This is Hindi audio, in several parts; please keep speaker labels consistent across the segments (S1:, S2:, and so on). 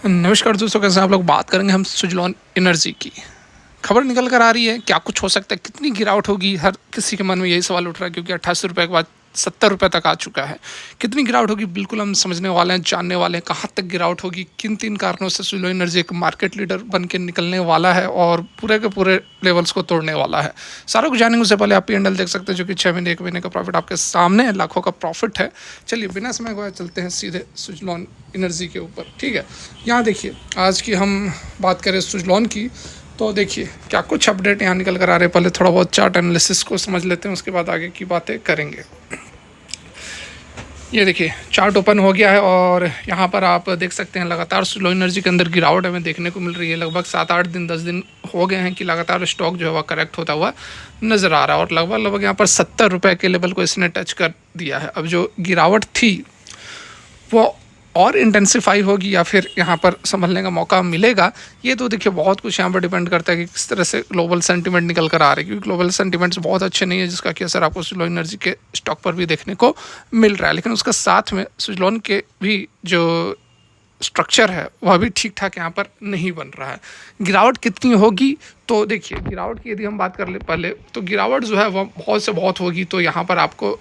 S1: नमस्कार दोस्तों, कैसे हैं आप लोग। बात करेंगे हम सुजलॉन एनर्जी की। खबर निकल कर आ रही है, क्या कुछ हो सकता है, कितनी गिरावट होगी। हर किसी के मन में यही सवाल उठ रहा है क्योंकि 88 रुपये के बाद 70 रुपये तक आ चुका है। कितनी गिरावट होगी बिल्कुल हम समझने वाले हैं, जानने वाले हैं कहाँ तक गिरावट होगी, किन तीन कारणों से सुजलॉन एनर्जी एक मार्केट लीडर बन के निकलने वाला है और पूरे के पूरे लेवल्स को तोड़ने वाला है। सारा कुछ जानेंगे। उससे पहले आप P&L देख सकते हैं जो कि 6 महीने 1 महीने का प्रॉफिट आपके सामने है, लाखों का प्रॉफिट है। चलिए बिना समय गवाए चलते हैं सीधे सुजलॉन एनर्जी के ऊपर। ठीक है, यहाँ देखिए आज की हम बात करें सुजलॉन की, तो देखिए क्या कुछ अपडेट यहाँ निकल कर आ रहे हैं। पहले थोड़ा बहुत चार्ट एनालिसिस को समझ लेते हैं, उसके बाद आगे की बातें करेंगे। ये देखिए चार्ट ओपन हो गया है और यहाँ पर आप देख सकते हैं लगातार सुजलॉन एनर्जी के अंदर गिरावट हमें देखने को मिल रही है। लगभग 7-8 दिन 10 दिन हो गए हैं कि लगातार स्टॉक जो है वह करेक्ट होता हुआ नज़र आ रहा है और लगभग यहाँ पर 70 रुपये के लेवल को इसने टच कर दिया है। अब जो गिरावट थी वो और इंटेंसिफाई होगी या फिर यहाँ पर संभलने का मौका मिलेगा, ये तो देखिए बहुत कुछ यहाँ पर डिपेंड करता है कि किस तरह से ग्लोबल सेंटीमेंट निकल कर आ रहे हैं, क्योंकि ग्लोबल सेंटीमेंट्स बहुत अच्छे नहीं है जिसका कि असर आपको सुजलॉन एनर्जी के स्टॉक पर भी देखने को मिल रहा है। लेकिन उसका साथ में सुजलॉन के भी जो स्ट्रक्चर है वह भी ठीक ठाक यहाँ पर नहीं बन रहा है। गिरावट कितनी होगी, तो देखिए गिरावट की यदि हम बात कर ले पहले, तो गिरावट जो है वह बहुत से बहुत होगी। तो यहाँ पर आपको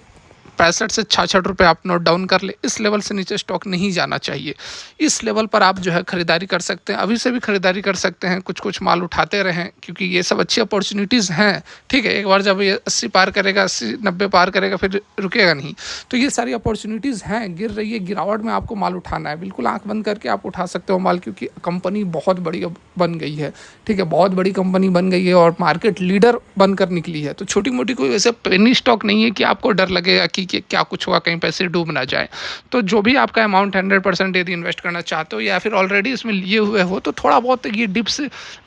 S1: 65 से 66 रुपये आप नोट डाउन कर ले। इस लेवल से नीचे स्टॉक नहीं जाना चाहिए। इस लेवल पर आप जो है खरीदारी कर सकते हैं, अभी से भी खरीदारी कर सकते हैं, कुछ कुछ माल उठाते रहें क्योंकि ये सब अच्छी अपॉर्चुनिटीज़ हैं। ठीक है, एक बार जब ये 80 पार करेगा, 80-90 पार करेगा फिर रुकेगा नहीं। तो ये सारी अपॉर्चुनिटीज़ हैं। गिर रही है, गिरावट में आपको माल उठाना है, बिल्कुल आंख बंद करके आप उठा सकते हो माल, क्योंकि कंपनी बहुत बड़ी बन गई है। ठीक है, बहुत बड़ी कंपनी बन गई है और मार्केट लीडर बनकर निकली है। तो छोटी मोटी कोई वैसे पेनी स्टॉक नहीं है कि आपको डर लगेगा कि क्या कुछ हुआ, कहीं पैसे डूब ना जाए। तो जो भी आपका अमाउंट 100% यदि इन्वेस्ट करना चाहते हो या फिर ऑलरेडी इसमें लिए हुए हो, तो थोड़ा बहुत ये डिप्स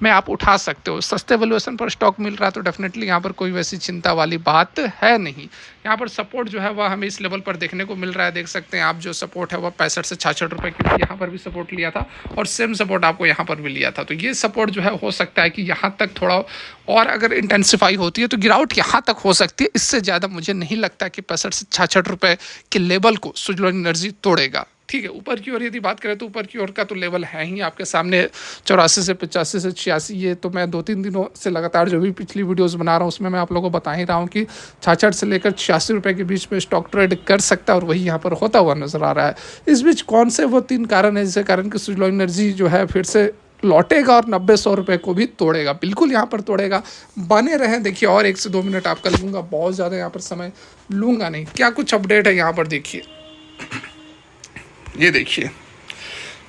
S1: में आप उठा सकते हो। सस्ते वैल्यूएशन पर स्टॉक मिल रहा है तो डेफिनेटली यहाँ पर कोई वैसी चिंता वाली बात है नहीं। यहाँ पर सपोर्ट जो है वह हमें इस लेवल पर देखने को मिल रहा है। देख सकते हैं आप, जो सपोर्ट है वह 65 से 66 रुपये की, यहाँ पर भी सपोर्ट लिया था और सेम सपोर्ट आपको यहाँ पर भी लिया था। तो ये सपोर्ट जो है हो सकता है कि यहाँ तक थोड़ा और अगर इंटेंसिफाई होती है तो गिरावट यहाँ तक हो सकती है। इससे ज़्यादा मुझे नहीं लगता कि 65 से 66 रुपये के लेवल को सुजलॉन एनर्जी तोड़ेगा। ठीक है, ऊपर की ओर यदि बात करें तो ऊपर की ओर का तो लेवल है ही आपके सामने 84 से 85 से 86। ये तो मैं 2-3 दिनों से लगातार जो भी पिछली वीडियोस बना रहा हूँ उसमें मैं आप लोगों को बता ही रहा हूँ कि 66 से लेकर 86 रुपये के बीच में स्टॉक ट्रेड कर सकता है और वही यहाँ पर होता हुआ नजर आ रहा है। इस बीच कौन से वो 3 कारण है जिसके कारण कि सुजलॉन एनर्जी जो है फिर से लौटेगा और 90-100 रुपये को भी तोड़ेगा। बिल्कुल यहाँ पर तोड़ेगा, बने रहें। देखिए और 1 से 2 मिनट आपका लूँगा, बहुत ज़्यादा यहाँ पर समय लूँगा नहीं। क्या कुछ अपडेट है यहाँ पर देखिए, ये देखिए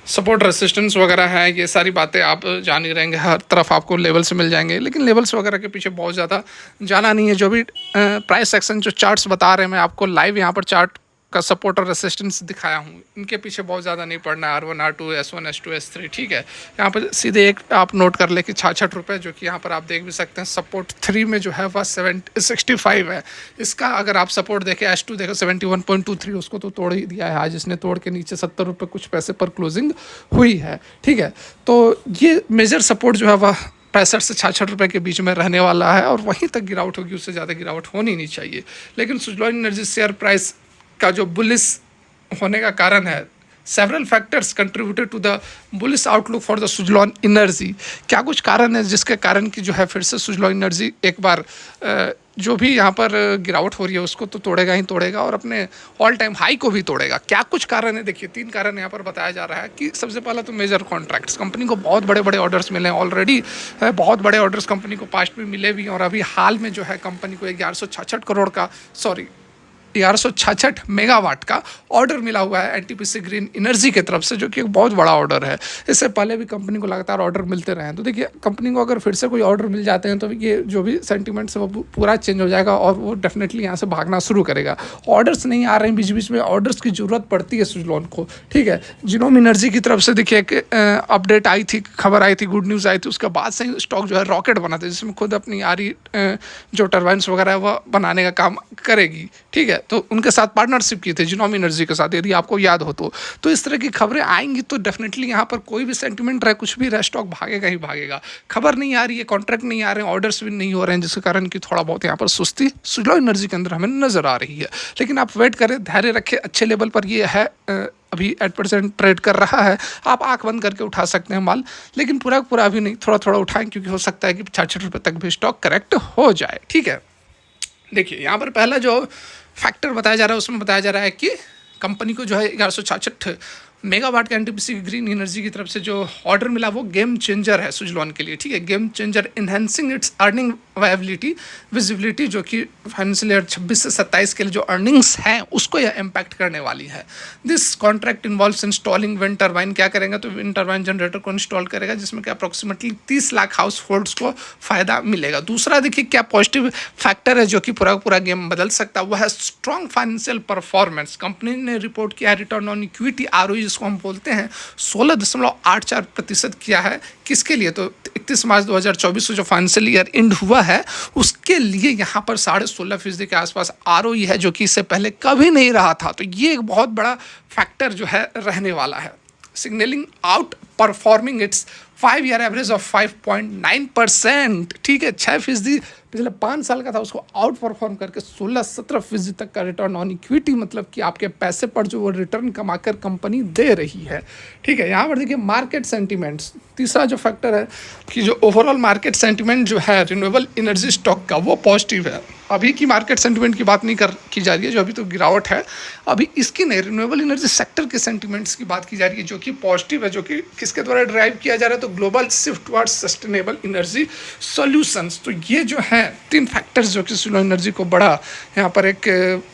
S1: सपोर्ट रेसिस्टेंस वगैरह है, ये सारी बातें आप जान ही रहेंगे। हर तरफ आपको लेवल्स मिल जाएंगे, लेकिन लेवल्स वगैरह के पीछे बहुत ज़्यादा जाना नहीं है। जो भी प्राइस सेक्शन जो चार्ट्स बता रहे हैं, मैं आपको लाइव यहाँ पर चार्ट का सपोर्ट और रेसिस्टेंस दिखाया हूँ, इनके पीछे बहुत ज़्यादा नहीं पड़ना है। R1 R2 S1 S2 S3। ठीक है, यहाँ पर सीधे एक आप नोट कर ले कि 66 रुपये, जो कि यहाँ पर आप देख भी सकते हैं सपोर्ट 3 में जो है वह 65 है। इसका अगर आप सपोर्ट देखें S2 देखो 71.23, उसको तो तोड़ ही दिया है आज इसने, तोड़ के नीचे 70 रुपये कुछ पैसे पर क्लोजिंग हुई है। ठीक है, तो ये मेजर सपोर्ट जो है वह 65 से 66 रुपये के बीच में रहने वाला है और वहीं तक गिरावट होगी, उससे ज़्यादा गिरावट होनी नहीं चाहिए। लेकिन सुजलॉन एनर्जी शेयर प्राइस का जो बुलिश होने का कारण है, several factors contributed to the bullish outlook for the Suzlon energy. क्या कुछ कारण है जिसके कारण कि जो है फिर से सुजलॉन एनर्जी एक बार जो भी यहाँ पर गिरावट हो रही है उसको तो तोड़ेगा ही तोड़ेगा और अपने ऑल टाइम हाई को भी तोड़ेगा। क्या कुछ कारण है, देखिए 3 कारण यहाँ पर बताया जा रहा है कि सबसे पहला तो मेजर कॉन्ट्रैक्ट्स, कंपनी को बहुत बड़े बड़े ऑर्डर्स मिले हैं ऑलरेडी। बहुत बड़े ऑर्डर्स कंपनी को पास्ट में मिले भी हैं और अभी हाल में जो है कंपनी को 1166 करोड़ का 1166 मेगावाट का ऑर्डर मिला हुआ है एनटीपीसी ग्रीन एनर्जी की तरफ से, जो कि एक बहुत बड़ा ऑर्डर है। इससे पहले भी कंपनी को लगातार ऑर्डर मिलते रहे हैं। तो देखिए कंपनी को अगर फिर से कोई ऑर्डर मिल जाते हैं तो ये जो भी सेंटीमेंट्स है वो पूरा चेंज हो जाएगा और वो डेफिनेटली यहाँ से भागना शुरू करेगा। ऑर्डर्स नहीं आ रहे हैं, बीच बीच में ऑर्डर्स की ज़रूरत पड़ती है सुजलॉन को। ठीक है, जिनोम एनर्जी की तरफ से देखिए एक अपडेट आई थी, खबर आई थी, गुड न्यूज़ आई थी, उसके बाद से ही स्टॉक जो है रॉकेट बना था, जिसमें खुद अपनी आरी जो टर्बाइंस वगैरह है वह बनाने का काम करेगी। ठीक है, तो उनके साथ पार्टनरशिप की थी जिनोम एनर्जी के साथ, यदि आपको याद हो तो इस तरह की खबरें आएंगी तो डेफिनेटली यहाँ पर कोई भी सेंटीमेंट रहे, कुछ भी रहे, स्टॉक भागेगा ही भागेगा। खबर नहीं आ रही है, कॉन्ट्रैक्ट नहीं आ रहे हैं, ऑर्डर्स भी नहीं हो रहे हैं, जिसके कारण कि थोड़ा बहुत यहाँ पर सुस्ती सुजलॉन एनर्जी के अंदर हमें नजर आ रही है। लेकिन आप वेट करें, धैर्य रखें, अच्छे लेवल पर ये है अभी एट परसेंट ट्रेड कर रहा है। आप आंख बंद करके उठा सकते हैं माल, लेकिन पूरा पूरा अभी नहीं, थोड़ा थोड़ा उठाएं, क्योंकि हो सकता है कि 66 रुपये तक भी स्टॉक करेक्ट हो जाए। ठीक है, देखिए यहाँ पर पहला जो फैक्टर बताया जा रहा है उसमें बताया जा रहा है कि कंपनी को जो है 1166 मेगावाट के एनटीपीसी ग्रीन एनर्जी की तरफ से जो ऑर्डर मिला वो गेम चेंजर है सुजलॉन के लिए। ठीक है, game changer enhancing it's earning viability visibility, जो कि फाइनेंशियल ईयर 26 से 27 के लिए जो अर्निंग्स हैं उसको यह इम्पैक्ट करने वाली है। This contract involves installing wind turbine. क्या करेंगे तो विंड टर्बाइन जनरेटर को इंस्टॉल करेगा, जिसमें कि अप्रोक्सीमेटली 30 लाख हाउस होल्ड्स को फायदा मिलेगा। दूसरा देखिए क्या पॉजिटिव फैक्टर है जो कि पूरा पूरा गेम बदल सकता है, वह है स्ट्रॉन्ग फाइनेंशियल परफॉर्मेंस। कंपनी ने रिपोर्ट किया है रिटर्न ऑन इक्विटी आरओई जिसको हम बोलते हैं 16.84% किया है। किसके लिए तो 31 मार्च 2024 जो फाइनेंशियल ईयर एंड हुआ है उसके लिए यहाँ पर 16.5% के आसपास आरओई है, जो कि इससे पहले कभी नहीं रहा था। तो ये एक बहुत बड़ा फैक्टर जो है रहने वाला है, signalling out performing it's 5 year average of 5.9%। ठीक है, 6% पिछले 5 साल का था उसको आउट परफॉर्म करके 16-17% तक का रिटर्न ऑन इक्विटी, मतलब कि आपके पैसे पर जो वो रिटर्न कमाकर कंपनी दे रही है। ठीक है, यहाँ पर देखिए मार्केट सेंटिमेंट्स, तीसरा जो फैक्टर है कि जो ओवरऑल मार्केट सेंटिमेंट जो है रिन्यूएबल एनर्जी स्टॉक का वो पॉजिटिव है। अभी की मार्केट सेंटिमेंट की बात नहीं की जा रही है, जो अभी तो गिरावट है, अभी इसकी नहीं, रिन्यूएबल एनर्जी सेक्टर के सेंटिमेंट्स की बात की जा रही है, जो कि पॉजिटिव है, जो कि किसके द्वारा ड्राइव किया जा रहा है तो global shift towards sustainable energy solutions. तो ये जो है 3 फैक्टर्स जो कि सुलो एनर्जी को बड़ा यहाँ पर एक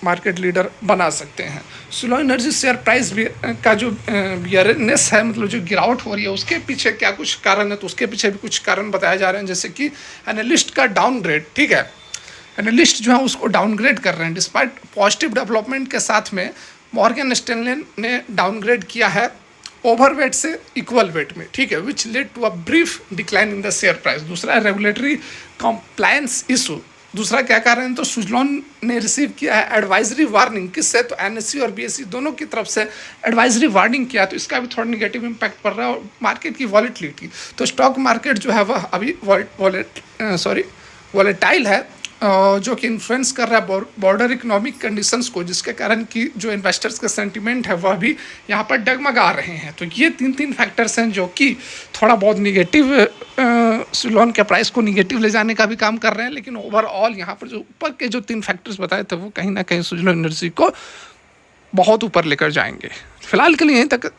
S1: मार्केट लीडर बना सकते हैं। सुलो एनर्जी शेयर प्राइस भी का जो बियरनेस है, मतलब जो गिरावट हो रही है उसके पीछे क्या कुछ कारण है, तो उसके पीछे भी कुछ कारण बताए जा रहे हैं, जैसे कि एनालिस्ट का डाउनग्रेड। ठीक है, एनालिस्ट जो है उसको डाउनग्रेड कर रहे हैं डिस्पाइट पॉजिटिव डेवलपमेंट के साथ में। मॉर्गन स्टैनले ने डाउनग्रेड किया है ओवरवेट से इक्वल वेट में। ठीक है, which led to a brief decline in the share price. दूसरा रेगुलेटरी कंप्लायंस इशू। दूसरा क्या कारण है तो सुजलॉन ने रिसीव किया है एडवाइजरी वार्निंग, किससे तो एनएससी और बीएससी दोनों की तरफ से एडवाइजरी वार्निंग किया, तो इसका भी थोड़ा निगेटिव इम्पैक्ट पड़ रहा है। और मार्केट की वॉलेटिलिटी, तो स्टॉक मार्केट जो है वह अभी वॉलेटाइल है, जो कि इन्फ्लुएंस कर रहा है बॉर्डर इकोनॉमिक कंडीशंस को, जिसके कारण कि जो इन्वेस्टर्स का सेंटिमेंट है वह भी यहाँ पर डगमगा रहे हैं। तो ये 3 फैक्टर्स हैं जो कि थोड़ा बहुत निगेटिव सुलोन के प्राइस को निगेटिव ले जाने का भी काम कर रहे हैं, लेकिन ओवरऑल यहाँ पर जो ऊपर के जो 3 फैक्टर्स बताए थे वो कहीं ना कहीं सुजलॉन एनर्जी को बहुत ऊपर लेकर जाएंगे। फिलहाल के लिए यहीं तक